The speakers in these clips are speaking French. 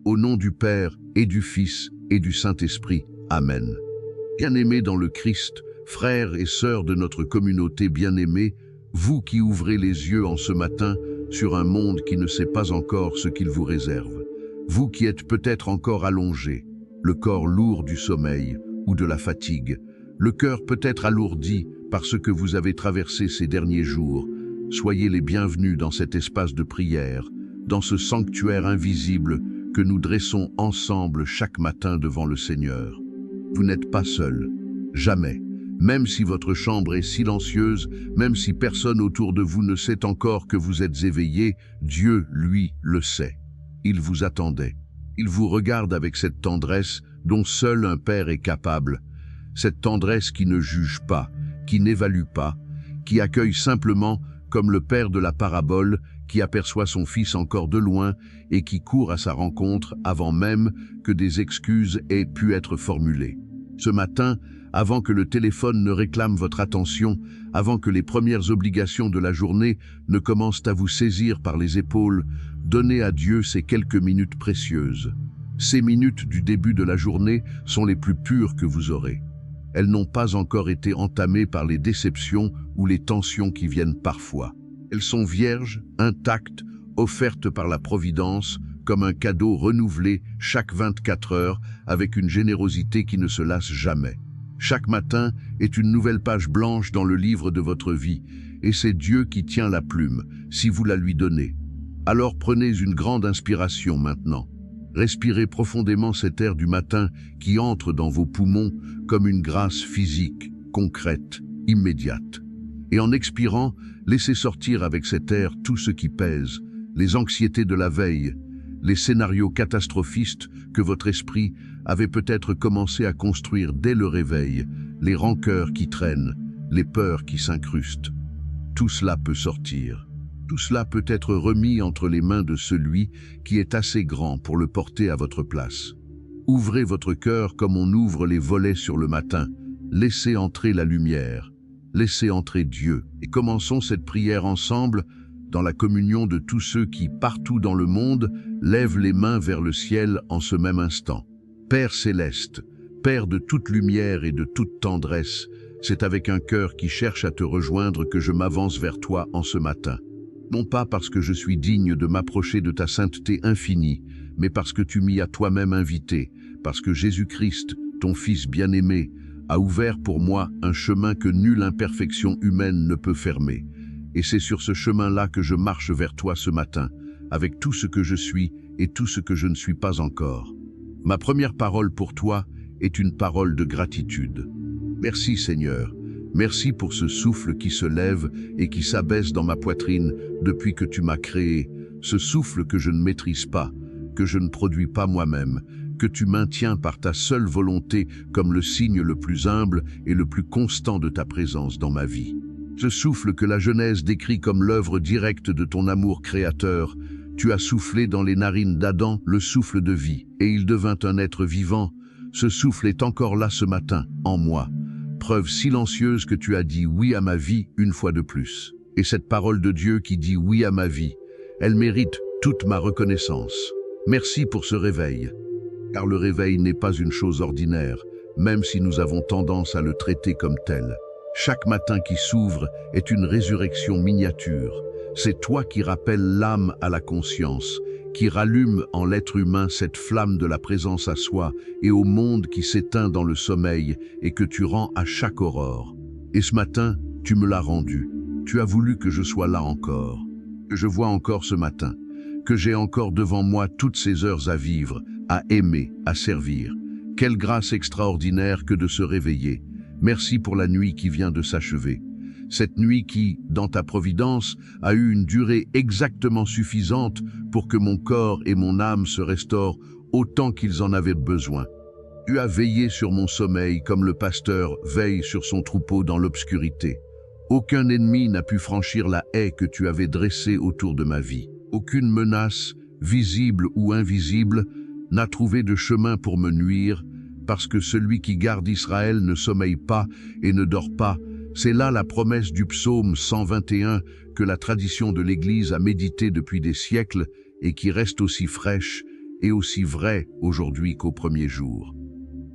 Au nom du Père et du Fils et du Saint-Esprit. Amen. Bien-aimés dans le Christ, frères et sœurs de notre communauté bien-aimée, vous qui ouvrez les yeux en ce matin sur un monde qui ne sait pas encore ce qu'il vous réserve, vous qui êtes peut-être encore allongés, le corps lourd du sommeil ou de la fatigue, le cœur peut-être alourdi par ce que vous avez traversé ces derniers jours, soyez les bienvenus dans cet espace de prière, dans ce sanctuaire invisible que nous dressons ensemble chaque matin devant le Seigneur. Vous n'êtes pas seul, jamais. Même si votre chambre est silencieuse, même si personne autour de vous ne sait encore que vous êtes éveillé, Dieu, lui, le sait. Il vous attendait. Il vous regarde avec cette tendresse dont seul un père est capable. Cette tendresse qui ne juge pas, qui n'évalue pas, qui accueille simplement comme le père de la parabole qui aperçoit son fils encore de loin et qui court à sa rencontre avant même que des excuses aient pu être formulées. Ce matin, avant que le téléphone ne réclame votre attention, avant que les premières obligations de la journée ne commencent à vous saisir par les épaules, donnez à Dieu ces quelques minutes précieuses. Ces minutes du début de la journée sont les plus pures que vous aurez. Elles n'ont pas encore été entamées par les déceptions ou les tensions qui viennent parfois. Elles sont vierges, intactes, offertes par la Providence, comme un cadeau renouvelé chaque 24 heures avec une générosité qui ne se lasse jamais. Chaque matin est une nouvelle page blanche dans le livre de votre vie, et c'est Dieu qui tient la plume, si vous la lui donnez. Alors prenez une grande inspiration maintenant. Respirez profondément cet air du matin qui entre dans vos poumons comme une grâce physique, concrète, immédiate. Et en expirant, laissez sortir avec cet air tout ce qui pèse, les anxiétés de la veille, les scénarios catastrophistes que votre esprit avait peut-être commencé à construire dès le réveil, les rancœurs qui traînent, les peurs qui s'incrustent. Tout cela peut sortir. Tout cela peut être remis entre les mains de celui qui est assez grand pour le porter à votre place. Ouvrez votre cœur comme on ouvre les volets sur le matin. Laissez entrer la lumière. Laissez entrer Dieu. Et commençons cette prière ensemble dans la communion de tous ceux qui, partout dans le monde, lèvent les mains vers le ciel en ce même instant. Père céleste, Père de toute lumière et de toute tendresse, c'est avec un cœur qui cherche à te rejoindre que je m'avance vers toi en ce matin. Non pas parce que je suis digne de m'approcher de ta sainteté infinie, mais parce que tu m'y as toi-même invité, parce que Jésus-Christ, ton Fils bien-aimé, a ouvert pour moi un chemin que nulle imperfection humaine ne peut fermer. Et c'est sur ce chemin-là que je marche vers toi ce matin, avec tout ce que je suis et tout ce que je ne suis pas encore. Ma première parole pour toi est une parole de gratitude. Merci Seigneur, merci pour ce souffle qui se lève et qui s'abaisse dans ma poitrine depuis que tu m'as créé, ce souffle que je ne maîtrise pas, que je ne produis pas moi-même, que tu maintiens par ta seule volonté comme le signe le plus humble et le plus constant de ta présence dans ma vie. Ce souffle que la Genèse décrit comme l'œuvre directe de ton amour créateur, tu as soufflé dans les narines d'Adam le souffle de vie, et il devint un être vivant. Ce souffle est encore là ce matin, en moi. Preuve silencieuse que tu as dit oui à ma vie une fois de plus. Et cette parole de Dieu qui dit oui à ma vie, elle mérite toute ma reconnaissance. Merci pour ce réveil. Car le réveil n'est pas une chose ordinaire, même si nous avons tendance à le traiter comme tel. Chaque matin qui s'ouvre est une résurrection miniature. C'est toi qui rappelles l'âme à la conscience, qui rallume en l'être humain cette flamme de la présence à soi et au monde qui s'éteint dans le sommeil et que tu rends à chaque aurore. Et ce matin, tu me l'as rendu. Tu as voulu que je sois là encore, que je vois encore ce matin, que j'ai encore devant moi toutes ces heures à vivre, à aimer, à servir. Quelle grâce extraordinaire que de se réveiller. Merci pour la nuit qui vient de s'achever. Cette nuit qui, dans ta providence, a eu une durée exactement suffisante pour que mon corps et mon âme se restaurent autant qu'ils en avaient besoin. Tu as veillé sur mon sommeil comme le pasteur veille sur son troupeau dans l'obscurité. Aucun ennemi n'a pu franchir la haie que tu avais dressée autour de ma vie. Aucune menace, visible ou invisible, n'a trouvé de chemin pour me nuire, parce que celui qui garde Israël ne sommeille pas et ne dort pas. C'est là la promesse du psaume 121 que la tradition de l'Église a médité depuis des siècles et qui reste aussi fraîche et aussi vrai aujourd'hui qu'au premier jour.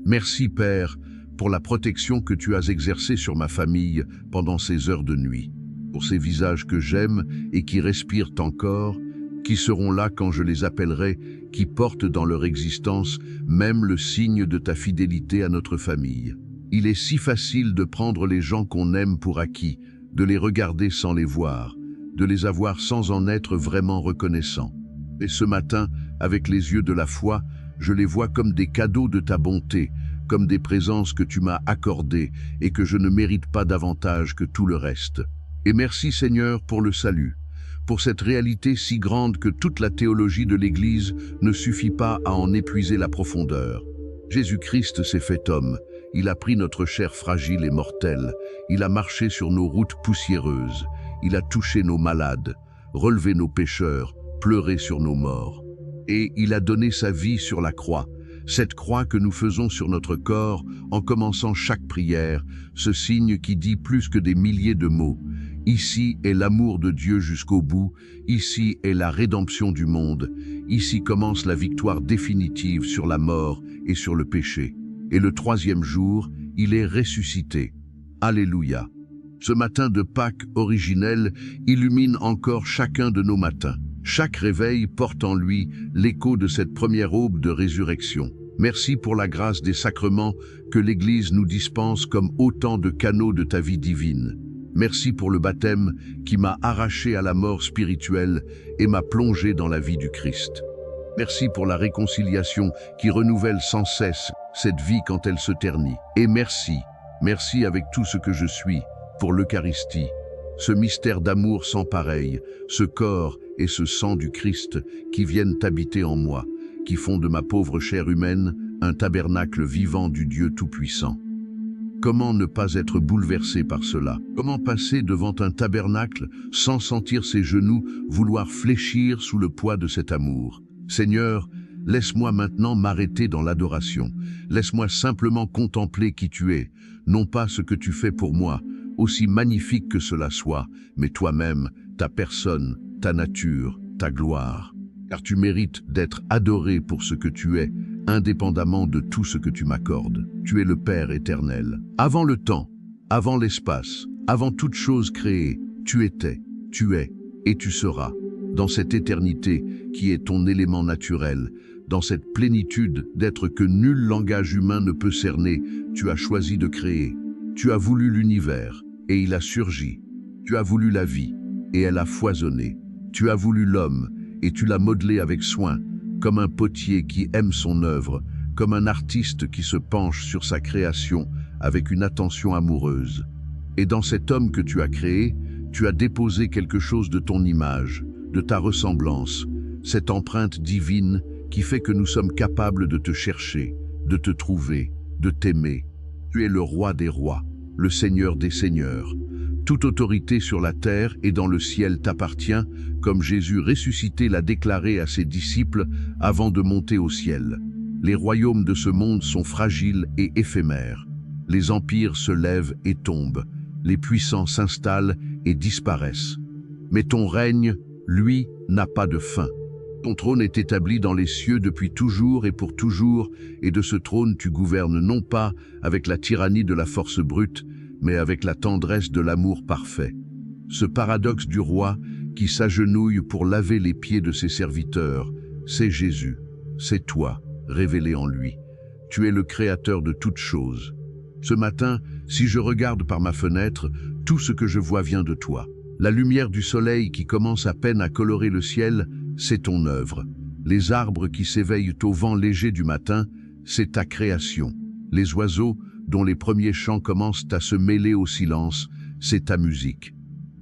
Merci Père, pour la protection que tu as exercée sur ma famille pendant ces heures de nuit, pour ces visages que j'aime et qui respirent encore, qui seront là quand je les appellerai, qui portent dans leur existence même le signe de ta fidélité à notre famille. Il est si facile de prendre les gens qu'on aime pour acquis, de les regarder sans les voir, de les avoir sans en être vraiment reconnaissant. Et ce matin, avec les yeux de la foi, je les vois comme des cadeaux de ta bonté, comme des présences que tu m'as accordées et que je ne mérite pas davantage que tout le reste. Et merci Seigneur pour le salut, pour cette réalité si grande que toute la théologie de l'Église ne suffit pas à en épuiser la profondeur. Jésus-Christ s'est fait homme, il a pris notre chair fragile et mortelle, il a marché sur nos routes poussiéreuses, il a touché nos malades, relevé nos pécheurs, pleuré sur nos morts. Et il a donné sa vie sur la croix, cette croix que nous faisons sur notre corps en commençant chaque prière, ce signe qui dit plus que des milliers de mots. Ici est l'amour de Dieu jusqu'au bout, ici est la rédemption du monde, ici commence la victoire définitive sur la mort et sur le péché. Et le troisième jour, il est ressuscité. Alléluia. Ce matin de Pâques originel illumine encore chacun de nos matins. Chaque réveil porte en lui l'écho de cette première aube de résurrection. Merci pour la grâce des sacrements que l'Église nous dispense comme autant de canaux de ta vie divine. Merci pour le baptême qui m'a arraché à la mort spirituelle et m'a plongé dans la vie du Christ. Merci pour la réconciliation qui renouvelle sans cesse cette vie quand elle se ternit. Et merci avec tout ce que je suis, pour l'Eucharistie, ce mystère d'amour sans pareil, ce corps et ce sang du Christ qui viennent habiter en moi, qui font de ma pauvre chair humaine un tabernacle vivant du Dieu Tout-Puissant. Comment ne pas être bouleversé par cela? Comment passer devant un tabernacle sans sentir ses genoux vouloir fléchir sous le poids de cet amour? Seigneur, laisse-moi maintenant m'arrêter dans l'adoration. Laisse-moi simplement contempler qui tu es, non pas ce que tu fais pour moi, aussi magnifique que cela soit, mais toi-même, ta personne, ta nature, ta gloire. Car tu mérites d'être adoré pour ce que tu es, indépendamment de tout ce que tu m'accordes. Tu es le Père éternel. Avant le temps, avant l'espace, avant toute chose créée, tu étais, tu es et tu seras. Dans cette éternité qui est ton élément naturel, dans cette plénitude d'être que nul langage humain ne peut cerner, tu as choisi de créer. Tu as voulu l'univers, et il a surgi. Tu as voulu la vie, et elle a foisonné. Tu as voulu l'homme, et tu l'as modelé avec soin, comme un potier qui aime son œuvre, comme un artiste qui se penche sur sa création avec une attention amoureuse. Et dans cet homme que tu as créé, tu as déposé quelque chose de ton image, de ta ressemblance, cette empreinte divine qui fait que nous sommes capables de te chercher, de te trouver, de t'aimer. Tu es le roi des rois, le seigneur des seigneurs. Toute autorité sur la terre et dans le ciel t'appartient, comme Jésus ressuscité l'a déclaré à ses disciples avant de monter au ciel. Les royaumes de ce monde sont fragiles et éphémères. Les empires se lèvent et tombent. Les puissants s'installent et disparaissent. Mais ton règne, lui, n'a pas de fin. Ton trône est établi dans les cieux depuis toujours et pour toujours, et de ce trône tu gouvernes non pas avec la tyrannie de la force brute, mais avec la tendresse de l'amour parfait. Ce paradoxe du roi qui s'agenouille pour laver les pieds de ses serviteurs, c'est Jésus, c'est toi, révélé en lui. Tu es le créateur de toutes choses. Ce matin, si je regarde par ma fenêtre, tout ce que je vois vient de toi. La lumière du soleil qui commence à peine à colorer le ciel, c'est ton œuvre. Les arbres qui s'éveillent au vent léger du matin, c'est ta création. Les oiseaux, dont les premiers chants commencent à se mêler au silence, c'est ta musique.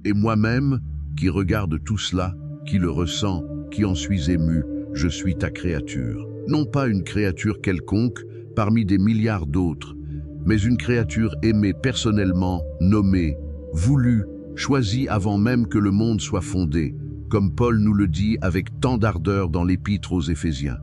Et moi-même, qui regarde tout cela, qui le ressent, qui en suis ému, je suis ta créature. Non pas une créature quelconque, parmi des milliards d'autres, mais une créature aimée personnellement, nommée, voulue, choisie avant même que le monde soit fondé, comme Paul nous le dit avec tant d'ardeur dans l'épître aux Éphésiens.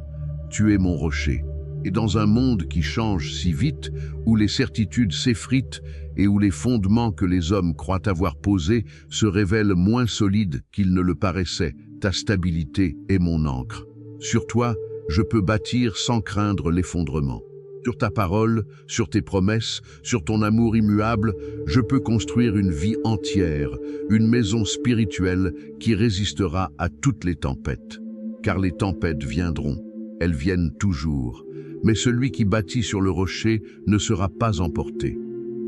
Tu es mon rocher. Et dans un monde qui change si vite, où les certitudes s'effritent et où les fondements que les hommes croient avoir posés se révèlent moins solides qu'ils ne le paraissaient, ta stabilité est mon ancre. Sur toi, je peux bâtir sans craindre l'effondrement. Sur ta parole, sur tes promesses, sur ton amour immuable, je peux construire une vie entière, une maison spirituelle qui résistera à toutes les tempêtes. Car les tempêtes viendront, elles viennent toujours, mais celui qui bâtit sur le rocher ne sera pas emporté.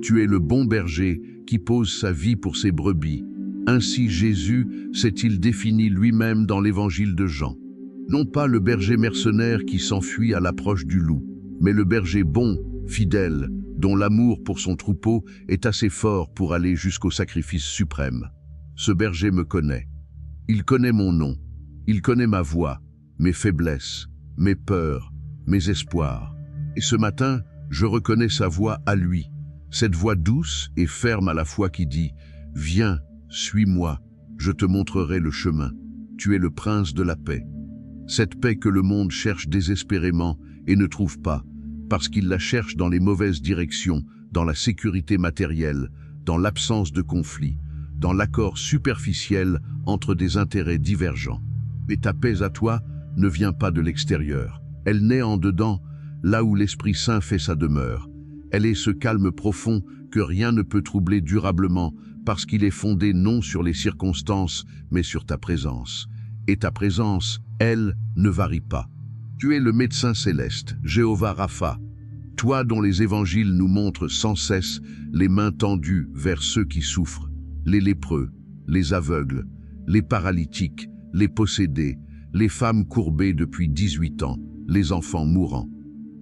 Tu es le bon berger qui pose sa vie pour ses brebis. Ainsi Jésus s'est-il défini lui-même dans l'évangile de Jean. Non pas le berger mercenaire qui s'enfuit à l'approche du loup, mais le berger bon, fidèle, dont l'amour pour son troupeau est assez fort pour aller jusqu'au sacrifice suprême. Ce berger me connaît. Il connaît mon nom. Il connaît ma voix, mes faiblesses, mes peurs, mes espoirs. Et ce matin, je reconnais sa voix à lui, cette voix douce et ferme à la fois qui dit « Viens, suis-moi, je te montrerai le chemin. Tu es le prince de la paix. » Cette paix que le monde cherche désespérément et ne trouve pas, parce qu'il la cherche dans les mauvaises directions, dans la sécurité matérielle, dans l'absence de conflit, dans l'accord superficiel entre des intérêts divergents. Mais ta paix à toi ne vient pas de l'extérieur. Elle naît en dedans, là où l'Esprit Saint fait sa demeure. Elle est ce calme profond que rien ne peut troubler durablement, parce qu'il est fondé non sur les circonstances, mais sur ta présence. Et ta présence, elle, ne varie pas. Tu es le médecin céleste, Jéhovah Rapha, toi dont les évangiles nous montrent sans cesse les mains tendues vers ceux qui souffrent, les lépreux, les aveugles, les paralytiques, les possédés, les femmes courbées depuis 18 ans, les enfants mourants.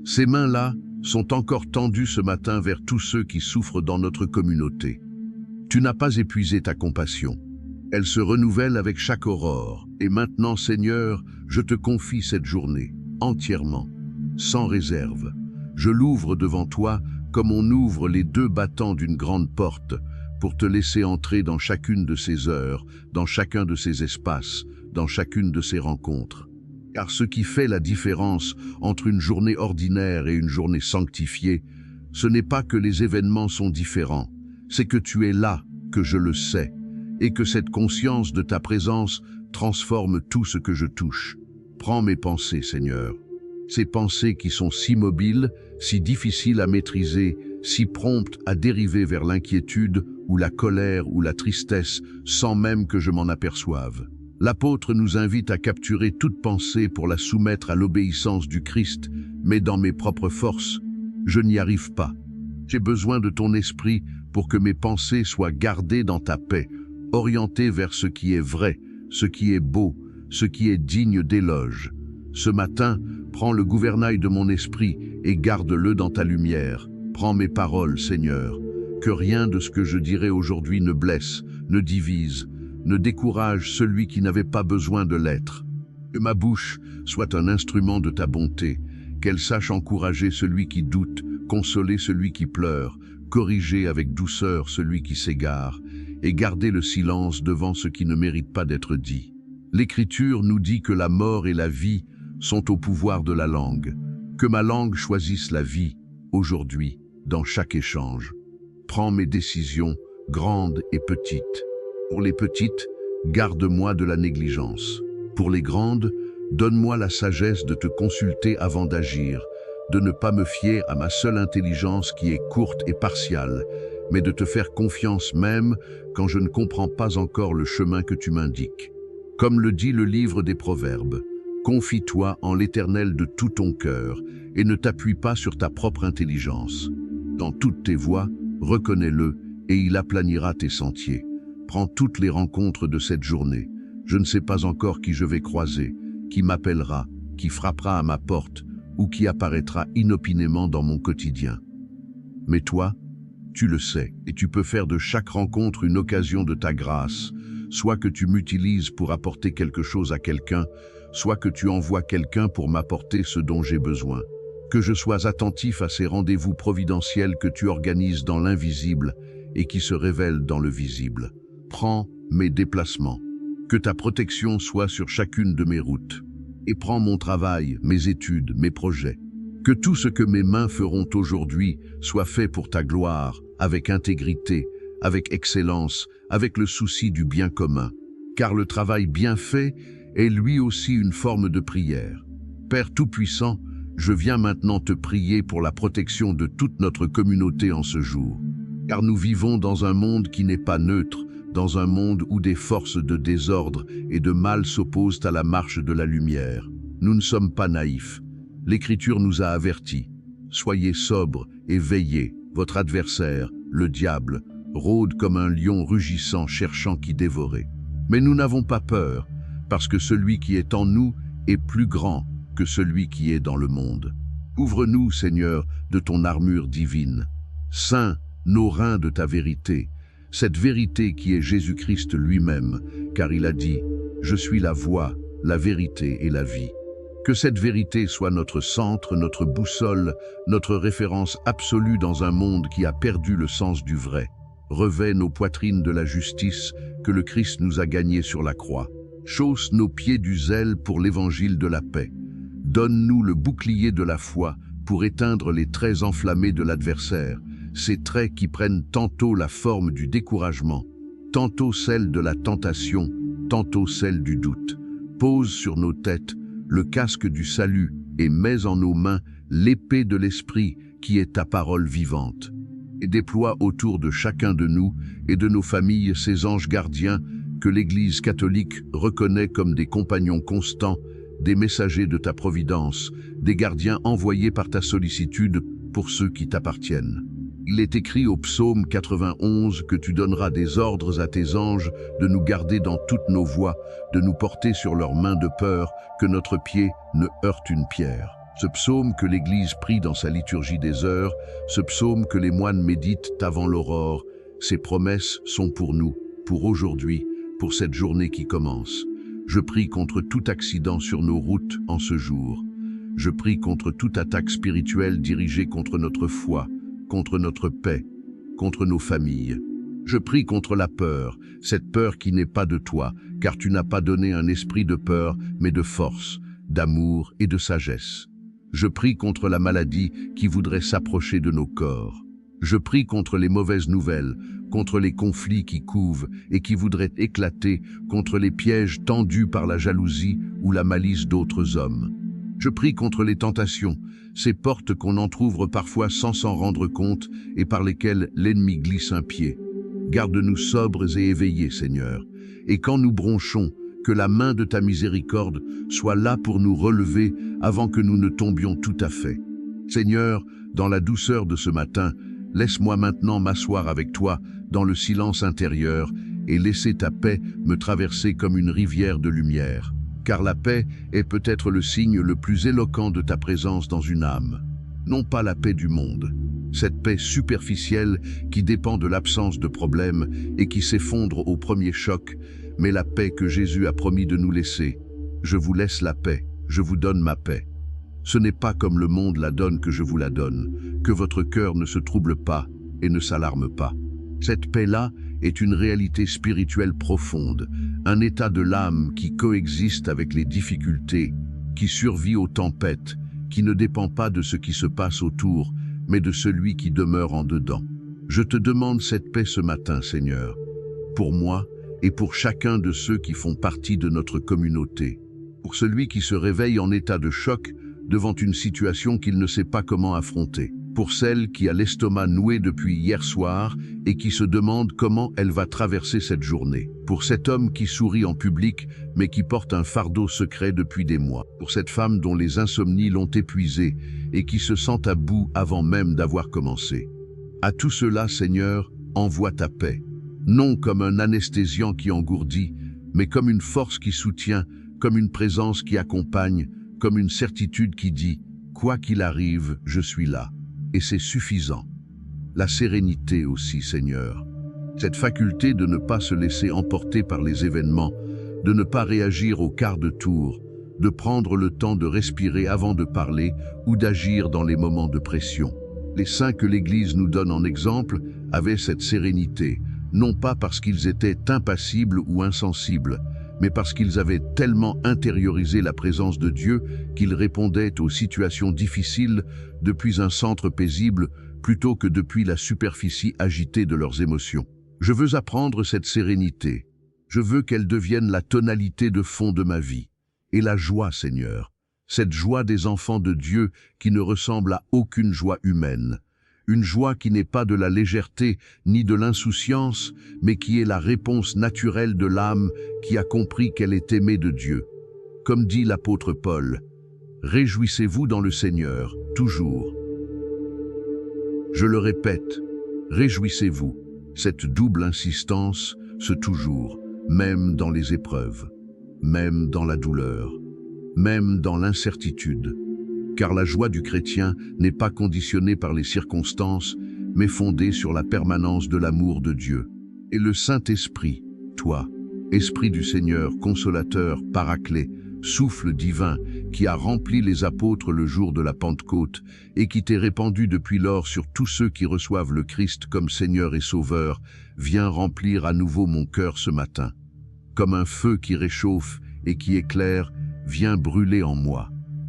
Ces mains-là sont encore tendues ce matin vers tous ceux qui souffrent dans notre communauté. Tu n'as pas épuisé ta compassion. Elle se renouvelle avec chaque aurore. Et maintenant, Seigneur, je te confie cette journée, entièrement, sans réserve. Je l'ouvre devant toi comme on ouvre les deux battants d'une grande porte pour te laisser entrer dans chacune de ces heures, dans chacun de ces espaces, dans chacune de ces rencontres. Car ce qui fait la différence entre une journée ordinaire et une journée sanctifiée, ce n'est pas que les événements sont différents, c'est que tu es là, que je le sais, et que cette conscience de ta présence transforme tout ce que je touche. Prends mes pensées, Seigneur. Ces pensées qui sont si mobiles, si difficiles à maîtriser, si promptes à dériver vers l'inquiétude ou la colère ou la tristesse sans même que je m'en aperçoive. L'apôtre nous invite à capturer toute pensée pour la soumettre à l'obéissance du Christ, mais dans mes propres forces, je n'y arrive pas. J'ai besoin de ton esprit pour que mes pensées soient gardées dans ta paix, orientées vers ce qui est vrai, ce qui est beau, ce qui est digne d'éloge. Ce matin, prends le gouvernail de mon esprit et garde-le dans ta lumière. Prends mes paroles, Seigneur. Que rien de ce que je dirai aujourd'hui ne blesse, ne divise, ne décourage celui qui n'avait pas besoin de l'être. Que ma bouche soit un instrument de ta bonté, qu'elle sache encourager celui qui doute, consoler celui qui pleure, corriger avec douceur celui qui s'égare, et garder le silence devant ce qui ne mérite pas d'être dit. L'Écriture nous dit que la mort et la vie sont au pouvoir de la langue. Que ma langue choisisse la vie, aujourd'hui, dans chaque échange. Prends mes décisions, grandes et petites. Pour les petites, garde-moi de la négligence. Pour les grandes, donne-moi la sagesse de te consulter avant d'agir, de ne pas me fier à ma seule intelligence qui est courte et partiale, mais de te faire confiance même quand je ne comprends pas encore le chemin que tu m'indiques. Comme le dit le livre des Proverbes, confie-toi en l'Éternel de tout ton cœur et ne t'appuie pas sur ta propre intelligence. Dans toutes tes voies, reconnais-le et il aplanira tes sentiers. Prends toutes les rencontres de cette journée. Je ne sais pas encore qui je vais croiser, qui m'appellera, qui frappera à ma porte ou qui apparaîtra inopinément dans mon quotidien. Mais toi, tu le sais, et tu peux faire de chaque rencontre une occasion de ta grâce, soit que tu m'utilises pour apporter quelque chose à quelqu'un, soit que tu envoies quelqu'un pour m'apporter ce dont j'ai besoin. Que je sois attentif à ces rendez-vous providentiels que tu organises dans l'invisible et qui se révèlent dans le visible. Prends mes déplacements. Que ta protection soit sur chacune de mes routes. Et prends mon travail, mes études, mes projets. Que tout ce que mes mains feront aujourd'hui soit fait pour ta gloire, avec intégrité, avec excellence, avec le souci du bien commun. Car le travail bien fait est lui aussi une forme de prière. Père Tout-Puissant, je viens maintenant te prier pour la protection de toute notre communauté en ce jour. Car nous vivons dans un monde qui n'est pas neutre, dans un monde où des forces de désordre et de mal s'opposent à la marche de la lumière. Nous ne sommes pas naïfs. L'Écriture nous a avertis. Soyez sobres et veillez. Votre adversaire, le diable, rôde comme un lion rugissant cherchant qui dévorer. Mais nous n'avons pas peur, parce que celui qui est en nous est plus grand que celui qui est dans le monde. Ouvre-nous, Seigneur, de ton armure divine. Ceins nos reins de ta vérité, cette vérité qui est Jésus-Christ lui-même, car il a dit « Je suis la voie, la vérité et la vie ». Que cette vérité soit notre centre, notre boussole, notre référence absolue dans un monde qui a perdu le sens du vrai. Revêt nos poitrines de la justice que le Christ nous a gagnée sur la croix. Chausse nos pieds du zèle pour l'évangile de la paix. Donne-nous le bouclier de la foi pour éteindre les traits enflammés de l'adversaire, ces traits qui prennent tantôt la forme du découragement, tantôt celle de la tentation, tantôt celle du doute. Pose sur nos têtes le casque du salut et mets en nos mains l'épée de l'Esprit qui est ta parole vivante. Et déploie autour de chacun de nous et de nos familles ces anges gardiens que l'Église catholique reconnaît comme des compagnons constants, des messagers de ta providence, des gardiens envoyés par ta sollicitude pour ceux qui t'appartiennent. Il est écrit au psaume 91 que tu donneras des ordres à tes anges de nous garder dans toutes nos voies, de nous porter sur leurs mains de peur, que notre pied ne heurte une pierre. Ce psaume que l'Église prie dans sa liturgie des heures, ce psaume que les moines méditent avant l'aurore, ces promesses sont pour nous, pour aujourd'hui, pour cette journée qui commence. Je prie contre tout accident sur nos routes en ce jour. Je prie contre toute attaque spirituelle dirigée contre notre foi, contre notre paix, contre nos familles. Je prie contre la peur, cette peur qui n'est pas de toi, car tu n'as pas donné un esprit de peur, mais de force, d'amour et de sagesse. Je prie contre la maladie qui voudrait s'approcher de nos corps. Je prie contre les mauvaises nouvelles, contre les conflits qui couvent et qui voudraient éclater, contre les pièges tendus par la jalousie ou la malice d'autres hommes. Je prie contre les tentations, ces portes qu'on entr'ouvre parfois sans s'en rendre compte et par lesquelles l'ennemi glisse un pied. Garde-nous sobres et éveillés, Seigneur, et quand nous bronchons, que la main de ta miséricorde soit là pour nous relever avant que nous ne tombions tout à fait. Seigneur, dans la douceur de ce matin, laisse-moi maintenant m'asseoir avec toi dans le silence intérieur et laisser ta paix me traverser comme une rivière de lumière. Car la paix est peut-être le signe le plus éloquent de ta présence dans une âme. Non pas la paix du monde, cette paix superficielle qui dépend de l'absence de problèmes et qui s'effondre au premier choc, mais la paix que Jésus a promis de nous laisser. Je vous laisse la paix, je vous donne ma paix. Ce n'est pas comme le monde la donne que je vous la donne, que votre cœur ne se trouble pas et ne s'alarme pas. Cette paix-là est une réalité spirituelle profonde, un état de l'âme qui coexiste avec les difficultés, qui survit aux tempêtes, qui ne dépend pas de ce qui se passe autour, mais de celui qui demeure en dedans. Je te demande cette paix ce matin, Seigneur, pour moi et pour chacun de ceux qui font partie de notre communauté, pour celui qui se réveille en état de choc devant une situation qu'il ne sait pas comment affronter, pour celle qui a l'estomac noué depuis hier soir et qui se demande comment elle va traverser cette journée, pour cet homme qui sourit en public mais qui porte un fardeau secret depuis des mois, pour cette femme dont les insomnies l'ont épuisée et qui se sent à bout avant même d'avoir commencé. À tout cela, Seigneur, envoie ta paix, non comme un anesthésiant qui engourdit, mais comme une force qui soutient, comme une présence qui accompagne, comme une certitude qui dit « Quoi qu'il arrive, je suis là ». Et c'est suffisant. La sérénité aussi, Seigneur. Cette faculté de ne pas se laisser emporter par les événements, de ne pas réagir au quart de tour, de prendre le temps de respirer avant de parler ou d'agir dans les moments de pression. Les saints que l'Église nous donne en exemple avaient cette sérénité, non pas parce qu'ils étaient impassibles ou insensibles, mais parce qu'ils avaient tellement intériorisé la présence de Dieu qu'ils répondaient aux situations difficiles depuis un centre paisible plutôt que depuis la superficie agitée de leurs émotions. Je veux apprendre cette sérénité. Je veux qu'elle devienne la tonalité de fond de ma vie. Et la joie, Seigneur. cette joie des enfants de Dieu qui ne ressemble à aucune joie humaine. Une joie qui n'est pas de la légèreté ni de l'insouciance, mais qui est la réponse naturelle de l'âme qui a compris qu'elle est aimée de Dieu. Comme dit l'apôtre Paul, « Réjouissez-vous dans le Seigneur, toujours. » Je le répète, réjouissez-vous, cette double insistance, ce toujours, même dans les épreuves, même dans la douleur, même dans l'incertitude. Car la joie du chrétien n'est pas conditionnée par les circonstances, mais fondée sur la permanence de l'amour de Dieu. Et le Saint-Esprit, toi, Esprit du Seigneur, consolateur, paraclet, souffle divin, qui a rempli les apôtres le jour de la Pentecôte et qui t'est répandu depuis lors sur tous ceux qui reçoivent le Christ comme Seigneur et Sauveur, viens remplir à nouveau mon cœur ce matin. Comme un feu qui réchauffe et qui éclaire, viens brûler en moi.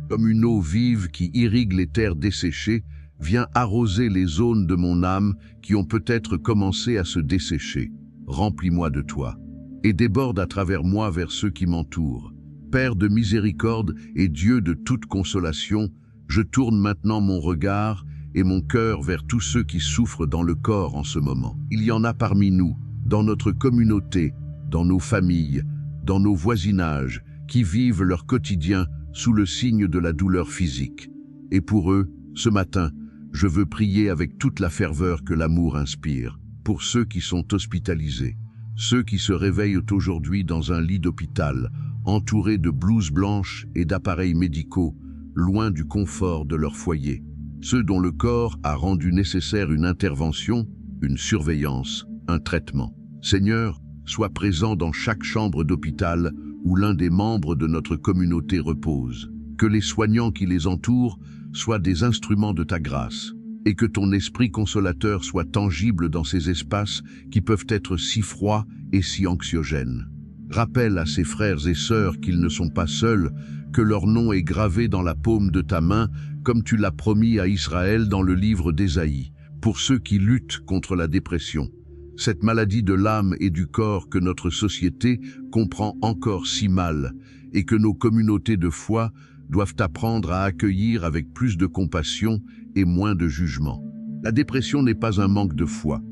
Comme une eau vive qui irrigue les terres desséchées, viens arroser les zones de mon âme qui ont peut-être commencé à se dessécher. Remplis-moi de toi et déborde à travers moi vers ceux qui m'entourent. Père de miséricorde et Dieu de toute consolation, je tourne maintenant mon regard et mon cœur vers tous ceux qui souffrent dans le corps en ce moment. Il y en a parmi nous, dans notre communauté, dans nos familles, dans nos voisinages, qui vivent leur quotidien sous le signe de la douleur physique. Et pour eux, ce matin, je veux prier avec toute la ferveur que l'amour inspire, pour ceux qui sont hospitalisés, ceux qui se réveillent aujourd'hui dans un lit d'hôpital, entourés de blouses blanches et d'appareils médicaux, loin du confort de leur foyer, ceux dont le corps a rendu nécessaire une intervention, une surveillance, un traitement. Seigneur, sois présent dans chaque chambre d'hôpital où l'un des membres de notre communauté repose. Que les soignants qui les entourent soient des instruments de ta grâce, et que ton esprit consolateur soit tangible dans ces espaces qui peuvent être si froids et si anxiogènes. Rappelle à ces frères et sœurs qu'ils ne sont pas seuls, que leur nom est gravé dans la paume de ta main, comme tu l'as promis à Israël dans le livre d'Ésaïe, pour ceux qui luttent contre la dépression. Cette maladie de l'âme et du corps que notre société comprend encore si mal, et que nos communautés de foi doivent apprendre à accueillir avec plus de compassion et moins de jugement. La dépression n'est pas un manque de foi.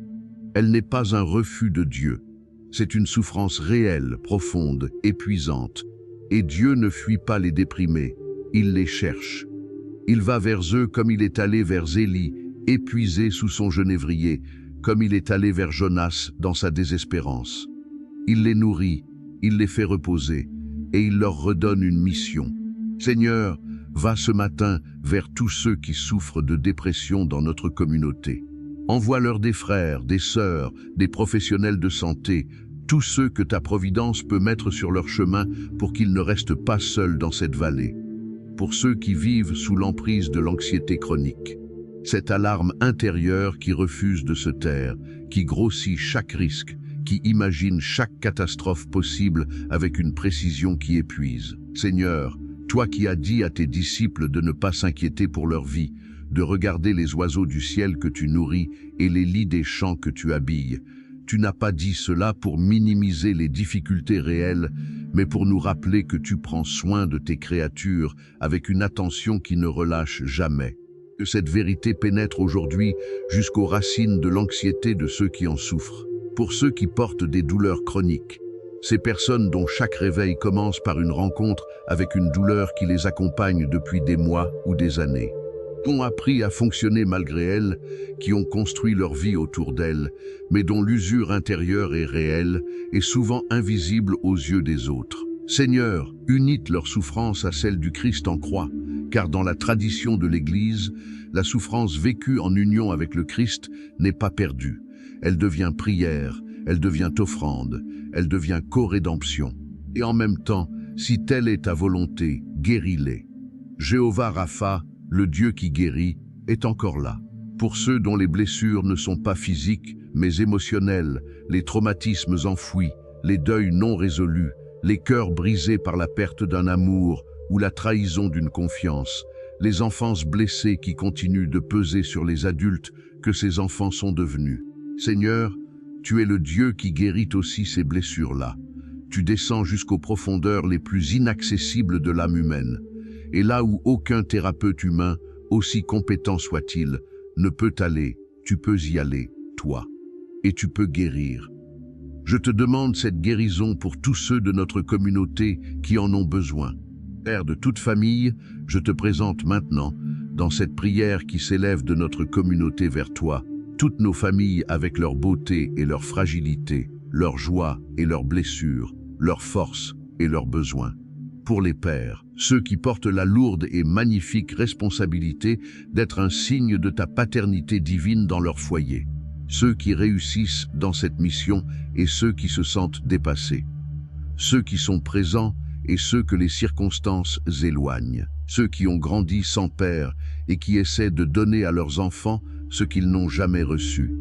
Elle n'est pas un refus de Dieu. C'est une souffrance réelle, profonde, épuisante. Et Dieu ne fuit pas les déprimés, il les cherche. Il va vers eux comme il est allé vers Élie, épuisé sous son genévrier, comme il est allé vers Jonas dans sa désespérance. Il les nourrit, il les fait reposer, et il leur redonne une mission. Seigneur, va ce matin vers tous ceux qui souffrent de dépression dans notre communauté. Envoie-leur des frères, des sœurs, des professionnels de santé, tous ceux que ta providence peut mettre sur leur chemin pour qu'ils ne restent pas seuls dans cette vallée. Pour ceux qui vivent sous l'emprise de l'anxiété chronique, cette alarme intérieure qui refuse de se taire, qui grossit chaque risque, qui imagine chaque catastrophe possible avec une précision qui épuise. Seigneur, toi qui as dit à tes disciples de ne pas s'inquiéter pour leur vie, de regarder les oiseaux du ciel que tu nourris et les lits des champs que tu habilles, tu n'as pas dit cela pour minimiser les difficultés réelles, mais pour nous rappeler que tu prends soin de tes créatures avec une attention qui ne relâche jamais. Que cette vérité pénètre aujourd'hui jusqu'aux racines de l'anxiété de ceux qui en souffrent. Pour ceux qui portent des douleurs chroniques, ces personnes dont chaque réveil commence par une rencontre avec une douleur qui les accompagne depuis des mois ou des années, qui ont appris à fonctionner malgré elles, qui ont construit leur vie autour d'elles, mais dont l'usure intérieure est réelle et souvent invisible aux yeux des autres. Seigneur, unis leur souffrance à celle du Christ en croix, car dans la tradition de l'Église, la souffrance vécue en union avec le Christ n'est pas perdue. Elle devient prière, elle devient offrande, elle devient co-rédemption. Et en même temps, si telle est ta volonté, guéris-les. Jéhovah Rapha, le Dieu qui guérit, est encore là. Pour ceux dont les blessures ne sont pas physiques, mais émotionnelles, les traumatismes enfouis, les deuils non résolus, les cœurs brisés par la perte d'un amour ou la trahison d'une confiance, les enfances blessées qui continuent de peser sur les adultes que ces enfants sont devenus. Seigneur, tu es le Dieu qui guérit aussi ces blessures-là. Tu descends jusqu'aux profondeurs les plus inaccessibles de l'âme humaine. et là où aucun thérapeute humain, aussi compétent soit-il, ne peut aller, tu peux y aller, toi, et tu peux guérir. Je te demande cette guérison pour tous ceux de notre communauté qui en ont besoin. Père de toute famille, je te présente maintenant, dans cette prière qui s'élève de notre communauté vers toi, toutes nos familles avec leur beauté et leur fragilité, leur joie et leurs blessures, leur force et leurs besoins. Pour les pères, ceux qui portent la lourde et magnifique responsabilité d'être un signe de ta paternité divine dans leur foyer. Ceux qui réussissent dans cette mission et ceux qui se sentent dépassés. Ceux qui sont présents et ceux que les circonstances éloignent. Ceux qui ont grandi sans père et qui essaient de donner à leurs enfants ce qu'ils n'ont jamais reçu.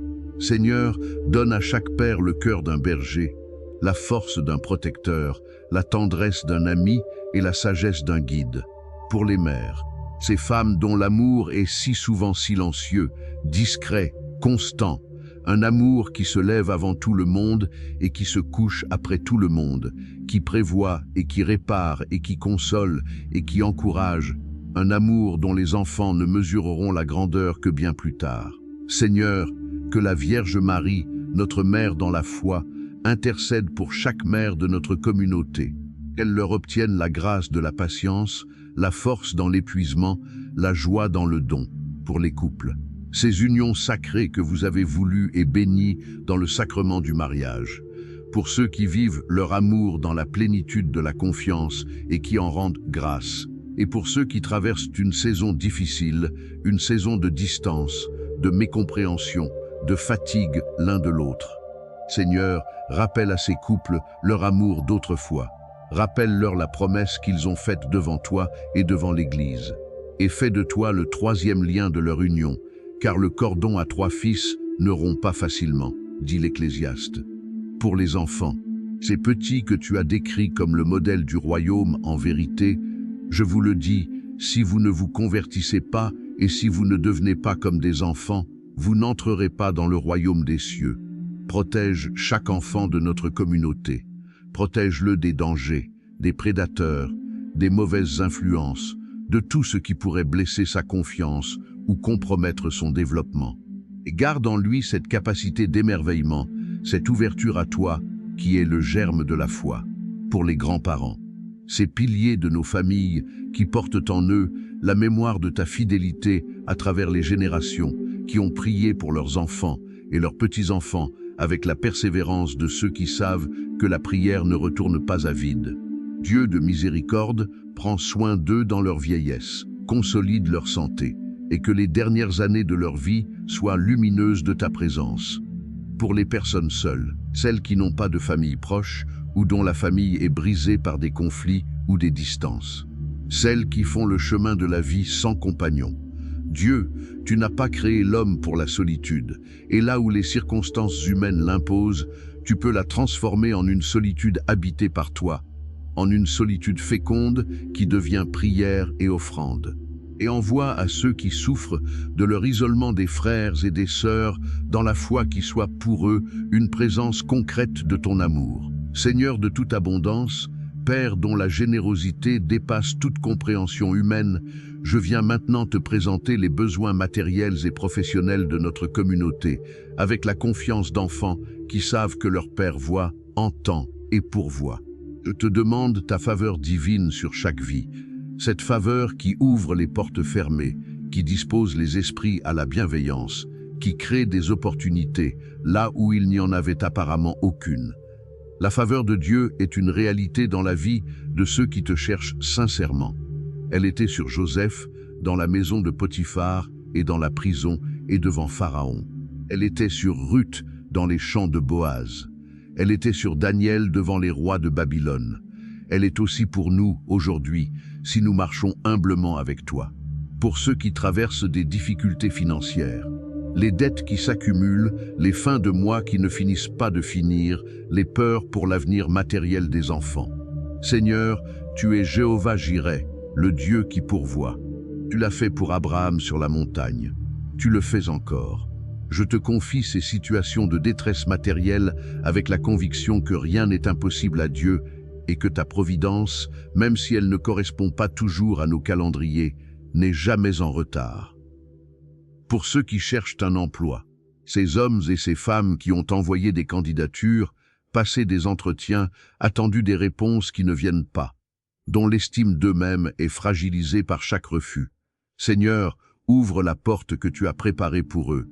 Seigneur, donne à chaque père le cœur d'un berger, la force d'un protecteur, la tendresse d'un ami et la sagesse d'un guide. Pour les mères, ces femmes dont l'amour est si souvent silencieux, discret, constant, un amour qui se lève avant tout le monde et qui se couche après tout le monde, qui prévoit et qui répare et qui console et qui encourage, un amour dont les enfants ne mesureront la grandeur que bien plus tard. Seigneur, que la Vierge Marie, notre mère dans la foi, intercède pour chaque mère de notre communauté, qu'elle leur obtienne la grâce de la patience, la force dans l'épuisement, la joie dans le don, pour les couples. Ces unions sacrées que vous avez voulues et bénies dans le sacrement du mariage, pour ceux qui vivent leur amour dans la plénitude de la confiance et qui en rendent grâce, et pour ceux qui traversent une saison difficile, une saison de distance, de mécompréhension, de fatigue l'un de l'autre. Seigneur, rappelle à ces couples leur amour d'autrefois, rappelle-leur la promesse qu'ils ont faite devant toi et devant l'Église, et fais de toi le troisième lien de leur union, car le cordon à 3 fils ne rompt pas facilement, dit l'Ecclésiaste. Pour les enfants, ces petits que tu as décrits comme le modèle du royaume en vérité, je vous le dis, si vous ne vous convertissez pas et si vous ne devenez pas comme des enfants, vous n'entrerez pas dans le royaume des cieux. Protège chaque enfant de notre communauté. Protège-le des dangers, des prédateurs, des mauvaises influences, de tout ce qui pourrait blesser sa confiance ou compromettre son développement. Et garde en lui cette capacité d'émerveillement, cette ouverture à toi qui est le germe de la foi. Pour les grands-parents, ces piliers de nos familles qui portent en eux la mémoire de ta fidélité à travers les générations, qui ont prié pour leurs enfants et leurs petits-enfants avec la persévérance de ceux qui savent que la prière ne retourne pas à vide. Dieu de miséricorde, prends soin d'eux dans leur vieillesse, consolide leur santé, et que les dernières années de leur vie soient lumineuses de ta présence. Pour les personnes seules, celles qui n'ont pas de famille proche ou dont la famille est brisée par des conflits ou des distances, celles qui font le chemin de la vie sans compagnon. Dieu, tu n'as pas créé l'homme pour la solitude, et là où les circonstances humaines l'imposent, tu peux la transformer en une solitude habitée par toi, en une solitude féconde qui devient prière et offrande. Et envoie à ceux qui souffrent de leur isolement des frères et des sœurs dans la foi qui soit pour eux une présence concrète de ton amour. Seigneur de toute abondance, Père dont la générosité dépasse toute compréhension humaine, je viens maintenant te présenter les besoins matériels et professionnels de notre communauté, avec la confiance d'enfants qui savent que leur Père voit, entend et pourvoit. Je te demande ta faveur divine sur chaque vie, cette faveur qui ouvre les portes fermées, qui dispose les esprits à la bienveillance, qui crée des opportunités là où il n'y en avait apparemment aucune. La faveur de Dieu est une réalité dans la vie de ceux qui te cherchent sincèrement. Elle était sur Joseph, dans la maison de Potiphar et dans la prison et devant Pharaon. Elle était sur Ruth, dans les champs de Boaz. Elle était sur Daniel devant les rois de Babylone. Elle est aussi pour nous, aujourd'hui, si nous marchons humblement avec toi. Pour ceux qui traversent des difficultés financières, les dettes qui s'accumulent, les fins de mois qui ne finissent pas de finir, les peurs pour l'avenir matériel des enfants. Seigneur, tu es Jéhovah Jireh, le Dieu qui pourvoit. Tu l'as fait pour Abraham sur la montagne. Tu le fais encore. Je te confie ces situations de détresse matérielle avec la conviction que rien n'est impossible à Dieu et que ta providence, même si elle ne correspond pas toujours à nos calendriers, n'est jamais en retard. Pour ceux qui cherchent un emploi, ces hommes et ces femmes qui ont envoyé des candidatures, passé des entretiens, attendu des réponses qui ne viennent pas, dont l'estime d'eux-mêmes est fragilisée par chaque refus. Seigneur, ouvre la porte que tu as préparée pour eux,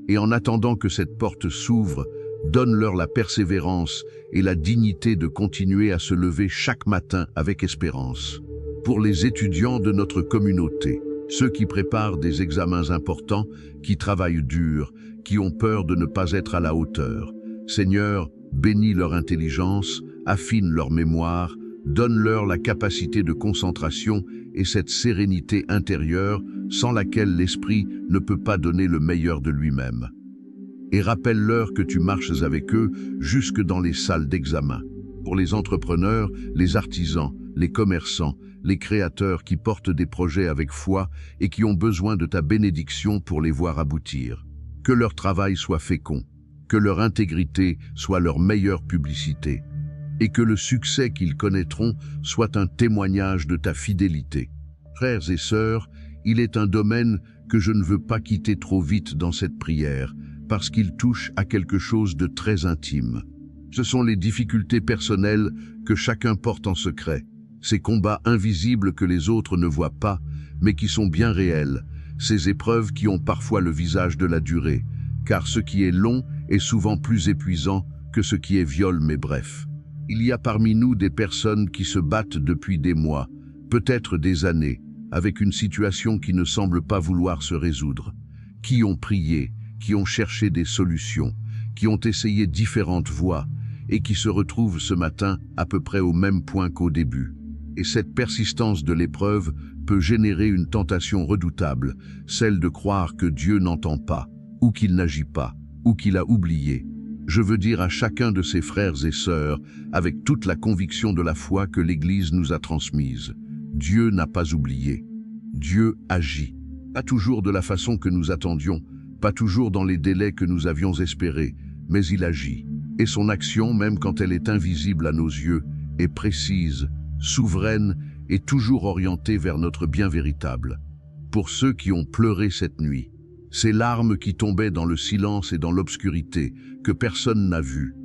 et en attendant que cette porte s'ouvre, donne-leur la persévérance et la dignité de continuer à se lever chaque matin avec espérance. Pour les étudiants de notre communauté, ceux qui préparent des examens importants, qui travaillent dur, qui ont peur de ne pas être à la hauteur, Seigneur, bénis leur intelligence, affine leur mémoire, donne-leur la capacité de concentration et cette sérénité intérieure sans laquelle l'esprit ne peut pas donner le meilleur de lui-même. Et rappelle-leur que tu marches avec eux jusque dans les salles d'examen. Pour les entrepreneurs, les artisans, les commerçants, les créateurs qui portent des projets avec foi et qui ont besoin de ta bénédiction pour les voir aboutir. Que leur travail soit fécond, que leur intégrité soit leur meilleure publicité, et que le succès qu'ils connaîtront soit un témoignage de ta fidélité. Frères et sœurs, il est un domaine que je ne veux pas quitter trop vite dans cette prière, parce qu'il touche à quelque chose de très intime. Ce sont les difficultés personnelles que chacun porte en secret, ces combats invisibles que les autres ne voient pas, mais qui sont bien réels, ces épreuves qui ont parfois le visage de la durée, car ce qui est long est souvent plus épuisant que ce qui est viol mais bref. Il y a parmi nous des personnes qui se battent depuis des mois, peut-être des années, avec une situation qui ne semble pas vouloir se résoudre, qui ont prié, qui ont cherché des solutions, qui ont essayé différentes voies et qui se retrouvent ce matin à peu près au même point qu'au début. Et cette persistance de l'épreuve peut générer une tentation redoutable, celle de croire que Dieu n'entend pas, ou qu'il n'agit pas, ou qu'il a oublié. Je veux dire à chacun de ses frères et sœurs, avec toute la conviction de la foi que l'Église nous a transmise, Dieu n'a pas oublié. Dieu agit. Pas toujours de la façon que nous attendions, pas toujours dans les délais que nous avions espérés, mais il agit. Et son action, même quand elle est invisible à nos yeux, est précise, souveraine et toujours orientée vers notre bien véritable. Pour ceux qui ont pleuré cette nuit, ces larmes qui tombaient dans le silence et dans l'obscurité, que personne n'a vues,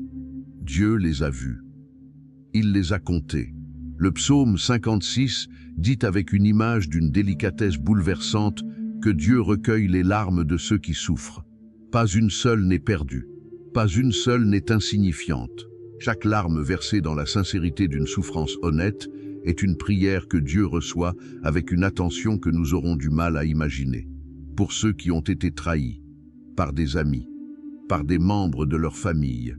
Dieu les a vues. Il les a comptées. Le psaume 56 dit avec une image d'une délicatesse bouleversante que Dieu recueille les larmes de ceux qui souffrent. Pas une seule n'est perdue, pas une seule n'est insignifiante. Chaque larme versée dans la sincérité d'une souffrance honnête est une prière que Dieu reçoit avec une attention que nous aurons du mal à imaginer. Pour ceux qui ont été trahis, par des amis, par des membres de leur famille,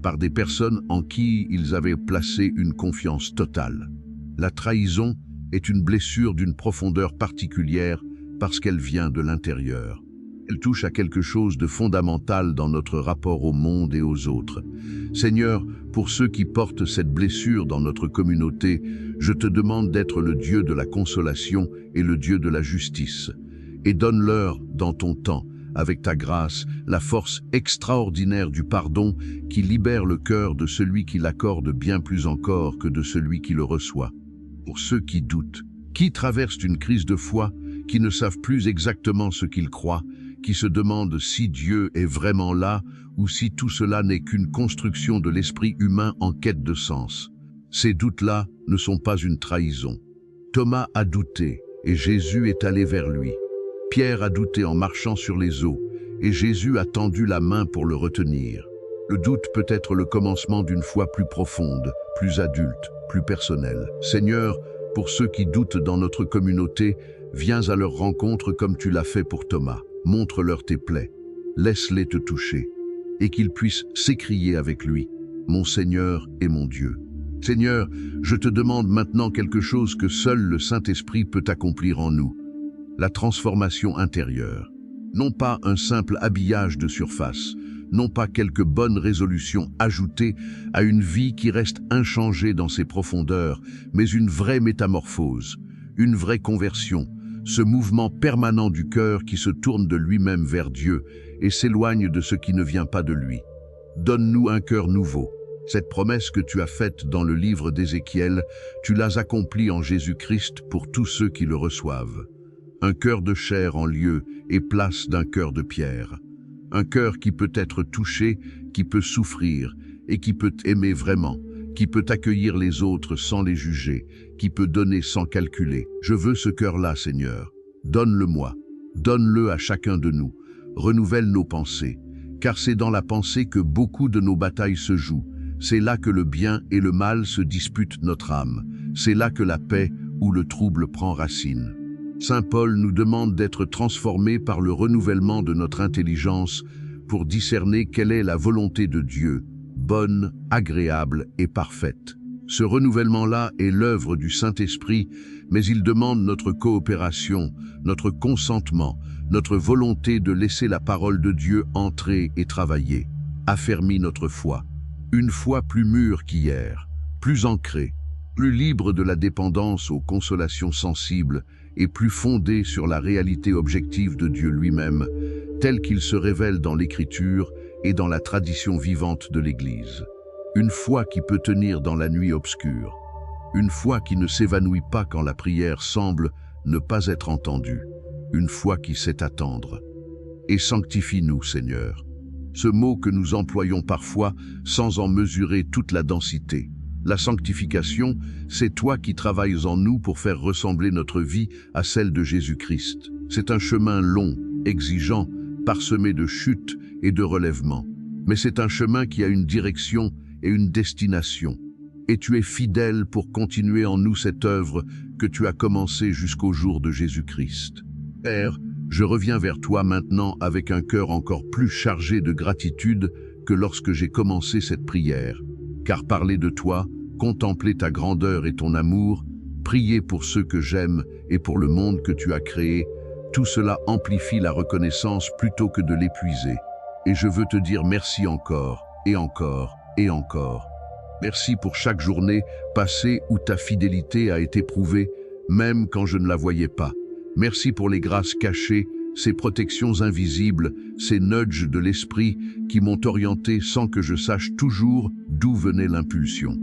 par des personnes en qui ils avaient placé une confiance totale. La trahison est une blessure d'une profondeur particulière parce qu'elle vient de l'intérieur. Elle touche à quelque chose de fondamental dans notre rapport au monde et aux autres. Seigneur, pour ceux qui portent cette blessure dans notre communauté, je te demande d'être le Dieu de la consolation et le Dieu de la justice. Et donne-leur, dans ton temps, avec ta grâce, la force extraordinaire du pardon qui libère le cœur de celui qui l'accorde bien plus encore que de celui qui le reçoit. Pour ceux qui doutent, qui traversent une crise de foi, qui ne savent plus exactement ce qu'ils croient, qui se demandent si Dieu est vraiment là ou si tout cela n'est qu'une construction de l'esprit humain en quête de sens. Ces doutes-là ne sont pas une trahison. Thomas a douté et Jésus est allé vers lui. Pierre a douté en marchant sur les eaux et Jésus a tendu la main pour le retenir. Le doute peut être le commencement d'une foi plus profonde, plus adulte, plus personnelle. Seigneur, pour ceux qui doutent dans notre communauté, viens à leur rencontre comme tu l'as fait pour Thomas. Montre-leur tes plaies, laisse-les te toucher, et qu'ils puissent s'écrier avec lui, « Mon Seigneur et mon Dieu ». Seigneur, je te demande maintenant quelque chose que seul le Saint-Esprit peut accomplir en nous, la transformation intérieure. Non pas un simple habillage de surface, non pas quelques bonnes résolutions ajoutées à une vie qui reste inchangée dans ses profondeurs, mais une vraie métamorphose, une vraie conversion, ce mouvement permanent du cœur qui se tourne de lui-même vers Dieu et s'éloigne de ce qui ne vient pas de lui. Donne-nous un cœur nouveau, Cette promesse que tu as faite dans le livre d'Ézéchiel, tu l'as accomplie en Jésus-Christ pour tous ceux qui le reçoivent. Un cœur de chair en lieu et place d'un cœur de pierre. Un cœur qui peut être touché, qui peut souffrir et qui peut aimer vraiment, qui peut accueillir les autres sans les juger, qui peut donner sans calculer. Je veux ce cœur-là, Seigneur. Donne-le-moi. Donne-le à chacun de nous. Renouvelle nos pensées, car c'est dans la pensée que beaucoup de nos batailles se jouent. C'est là que le bien et le mal se disputent notre âme. C'est là que la paix ou le trouble prend racine. Saint Paul nous demande d'être transformés par le renouvellement de notre intelligence pour discerner quelle est la volonté de Dieu, bonne, agréable et parfaite. Ce renouvellement-là est l'œuvre du Saint-Esprit, mais il demande notre coopération, notre consentement, notre volonté de laisser la parole de Dieu entrer et travailler. Affermis notre foi, une foi plus mûre qu'hier, plus ancrée, plus libre de la dépendance aux consolations sensibles et plus fondée sur la réalité objective de Dieu lui-même, tel qu'il se révèle dans l'Écriture et dans la tradition vivante de l'Église. Une foi qui peut tenir dans la nuit obscure, une foi qui ne s'évanouit pas quand la prière semble ne pas être entendue, une foi qui sait attendre. Et sanctifie-nous, Seigneur. Ce mot que nous employons parfois sans en mesurer toute la densité. La sanctification, c'est toi qui travailles en nous pour faire ressembler notre vie à celle de Jésus-Christ. C'est un chemin long, exigeant, parsemé de chutes et de relèvements. Mais c'est un chemin qui a une direction et une destination. Et tu es fidèle pour continuer en nous cette œuvre que tu as commencée jusqu'au jour de Jésus-Christ. Père, je reviens vers toi maintenant avec un cœur encore plus chargé de gratitude que lorsque j'ai commencé cette prière. Car parler de toi, contempler ta grandeur et ton amour, prier pour ceux que j'aime et pour le monde que tu as créé, tout cela amplifie la reconnaissance plutôt que de l'épuiser. Et je veux te dire merci encore, et encore, et encore. Merci pour chaque journée passée où ta fidélité a été prouvée, même quand je ne la voyais pas. Merci pour les grâces cachées, ces protections invisibles, ces nudges de l'esprit qui m'ont orienté sans que je sache toujours d'où venait l'impulsion.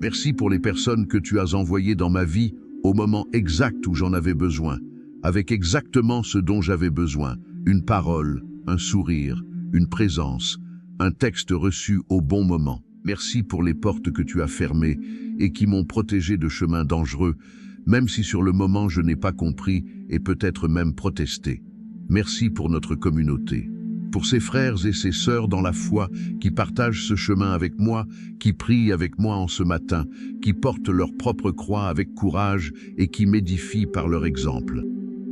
Merci pour les personnes que tu as envoyées dans ma vie au moment exact où j'en avais besoin, avec exactement ce dont j'avais besoin, une parole, un sourire, une présence, un texte reçu au bon moment. Merci pour les portes que tu as fermées et qui m'ont protégé de chemins dangereux, même si sur le moment je n'ai pas compris et peut-être même protesté. Merci pour notre communauté, pour ces frères et ces sœurs dans la foi qui partagent ce chemin avec moi, qui prient avec moi en ce matin, qui portent leur propre croix avec courage et qui m'édifient par leur exemple.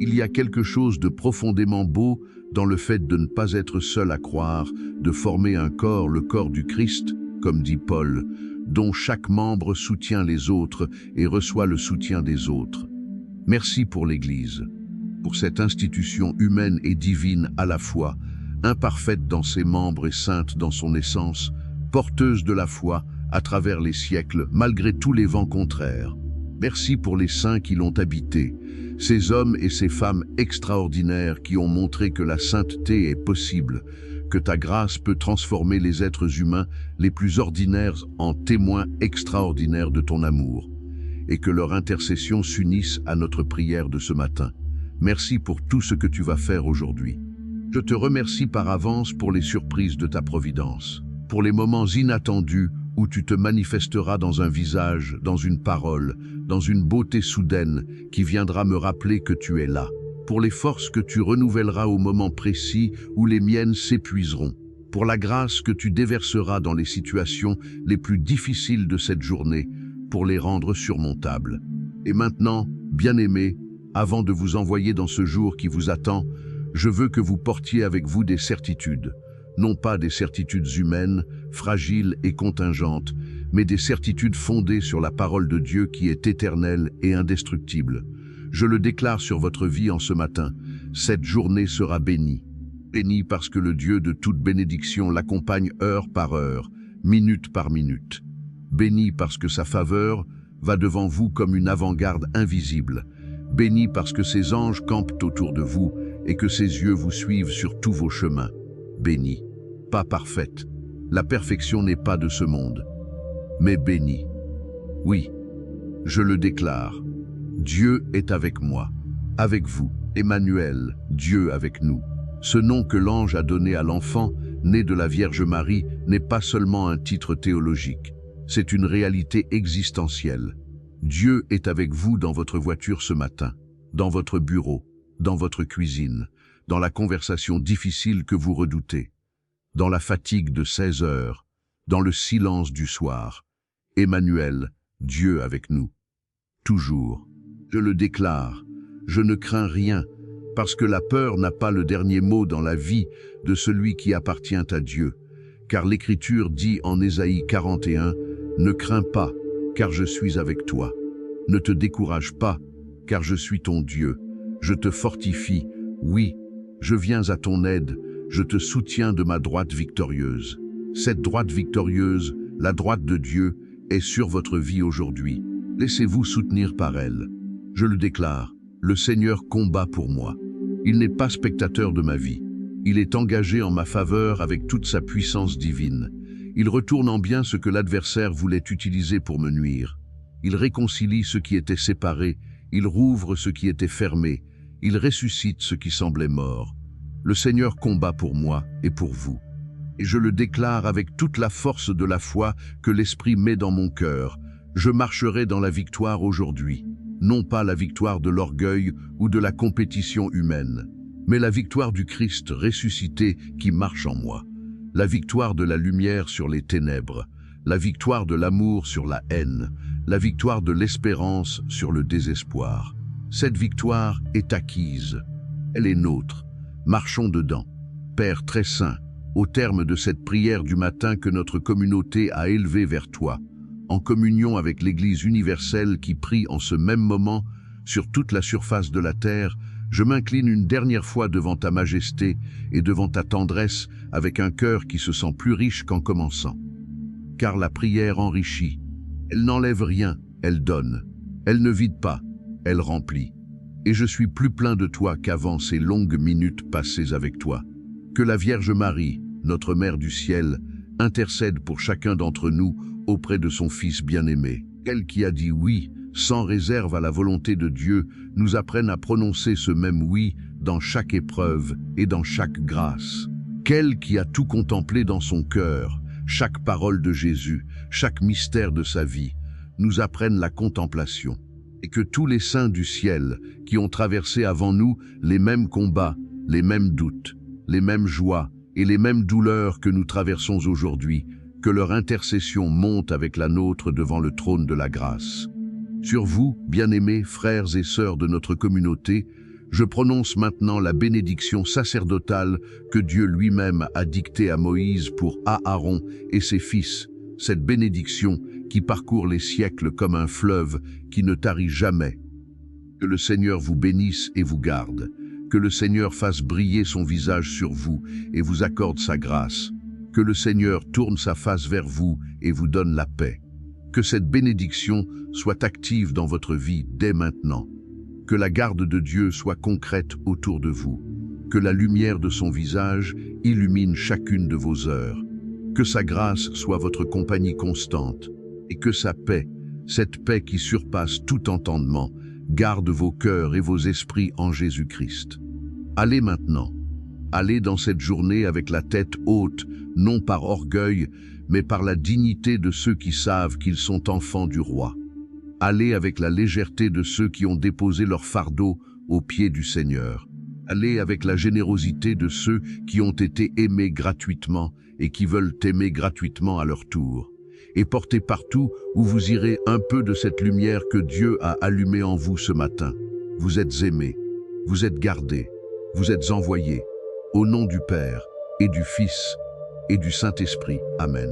Il y a quelque chose de profondément beau dans le fait de ne pas être seul à croire, de former un corps, le corps du Christ, comme dit Paul, dont chaque membre soutient les autres et reçoit le soutien des autres. Merci pour l'Église, pour cette institution humaine et divine à la fois, imparfaite dans ses membres et sainte dans son essence, porteuse de la foi à travers les siècles, malgré tous les vents contraires. Merci pour les saints qui l'ont habité, ces hommes et ces femmes extraordinaires qui ont montré que la sainteté est possible, que ta grâce peut transformer les êtres humains les plus ordinaires en témoins extraordinaires de ton amour, et que leur intercession s'unisse à notre prière de ce matin. Merci pour tout ce que tu vas faire aujourd'hui. Je te remercie par avance pour les surprises de ta providence, pour les moments inattendus où tu te manifesteras dans un visage, dans une parole, dans une beauté soudaine qui viendra me rappeler que tu es là, pour les forces que tu renouvelleras au moment précis où les miennes s'épuiseront, pour la grâce que tu déverseras dans les situations les plus difficiles de cette journée, pour les rendre surmontables. Et maintenant, bien-aimés, avant de vous envoyer dans ce jour qui vous attend, je veux que vous portiez avec vous des certitudes, non pas des certitudes humaines, fragiles et contingentes, mais des certitudes fondées sur la parole de Dieu qui est éternelle et indestructible. Je le déclare sur votre vie en ce matin, cette journée sera bénie. Bénie parce que le Dieu de toute bénédiction l'accompagne heure par heure, minute par minute. Bénie parce que sa faveur va devant vous comme une avant-garde invisible. Bénie parce que ses anges campent autour de vous et que ses yeux vous suivent sur tous vos chemins. Bénie, pas parfaite. La perfection n'est pas de ce monde. mais béni. Oui, je le déclare. Dieu est avec moi, avec vous, Emmanuel, Dieu avec nous. Ce nom que l'ange a donné à l'enfant, né de la Vierge Marie, n'est pas seulement un titre théologique, c'est une réalité existentielle. Dieu est avec vous dans votre voiture ce matin, dans votre bureau, dans votre cuisine, dans la conversation difficile que vous redoutez, dans la fatigue de 16 heures, dans le silence du soir. Emmanuel, Dieu avec nous. Toujours. Je le déclare, je ne crains rien, parce que la peur n'a pas le dernier mot dans la vie de celui qui appartient à Dieu. Car l'Écriture dit en Ésaïe 41, « Ne crains pas, car je suis avec toi. Ne te décourage pas, car je suis ton Dieu. Je te fortifie, oui, je viens à ton aide, je te soutiens de ma droite victorieuse. » Cette droite victorieuse, la droite de Dieu, est sur votre vie aujourd'hui. Laissez-vous soutenir par elle. Je le déclare, le Seigneur combat pour moi. Il n'est pas spectateur de ma vie. Il est engagé en ma faveur avec toute sa puissance divine. Il retourne en bien ce que l'adversaire voulait utiliser pour me nuire. Il réconcilie ce qui était séparé, il rouvre ce qui était fermé, il ressuscite ce qui semblait mort. Le Seigneur combat pour moi et pour vous. Et je le déclare avec toute la force de la foi que l'Esprit met dans mon cœur. Je marcherai dans la victoire aujourd'hui, non pas la victoire de l'orgueil ou de la compétition humaine, mais la victoire du Christ ressuscité qui marche en moi, la victoire de la lumière sur les ténèbres, la victoire de l'amour sur la haine, la victoire de l'espérance sur le désespoir. Cette victoire est acquise, elle est nôtre, marchons dedans. Père très saint, au terme de cette prière du matin que notre communauté a élevée vers toi, en communion avec l'Église universelle qui prie en ce même moment sur toute la surface de la terre, je m'incline une dernière fois devant ta majesté et devant ta tendresse avec un cœur qui se sent plus riche qu'en commençant. Car la prière enrichit, elle n'enlève rien, elle donne, elle ne vide pas, elle remplit. Et je suis plus plein de toi qu'avant ces longues minutes passées avec toi. Que la Vierge Marie, notre Mère du ciel, intercède pour chacun d'entre nous auprès de son Fils bien-aimé. Elle qui a dit oui, sans réserve à la volonté de Dieu, nous apprenne à prononcer ce même oui dans chaque épreuve et dans chaque grâce. Qu'elle qui a tout contemplé dans son cœur, chaque parole de Jésus, chaque mystère de sa vie, nous apprenne la contemplation. Et que tous les saints du ciel, qui ont traversé avant nous les mêmes combats, les mêmes doutes, les mêmes joies et les mêmes douleurs que nous traversons aujourd'hui, que leur intercession monte avec la nôtre devant le trône de la grâce. Sur vous, bien-aimés frères et sœurs de notre communauté, je prononce maintenant la bénédiction sacerdotale que Dieu lui-même a dictée à Moïse pour Aaron et ses fils, cette bénédiction qui parcourt les siècles comme un fleuve qui ne tarit jamais. Que le Seigneur vous bénisse et vous garde, que le Seigneur fasse briller son visage sur vous et vous accorde sa grâce, que le Seigneur tourne sa face vers vous et vous donne la paix. Que cette bénédiction soit active dans votre vie dès maintenant. Que la garde de Dieu soit concrète autour de vous. Que la lumière de son visage illumine chacune de vos heures. Que sa grâce soit votre compagnie constante. Et que sa paix, cette paix qui surpasse tout entendement, garde vos cœurs et vos esprits en Jésus-Christ. Allez maintenant. Allez dans cette journée avec la tête haute, non par orgueil, mais par la dignité de ceux qui savent qu'ils sont enfants du roi. Allez avec la légèreté de ceux qui ont déposé leur fardeau aux pieds du Seigneur. Allez avec la générosité de ceux qui ont été aimés gratuitement et qui veulent aimer gratuitement à leur tour. Et portez partout où vous irez un peu de cette lumière que Dieu a allumée en vous ce matin. Vous êtes aimés, vous êtes gardés, vous êtes envoyés. Au nom du Père et du Fils et du Saint-Esprit. Amen.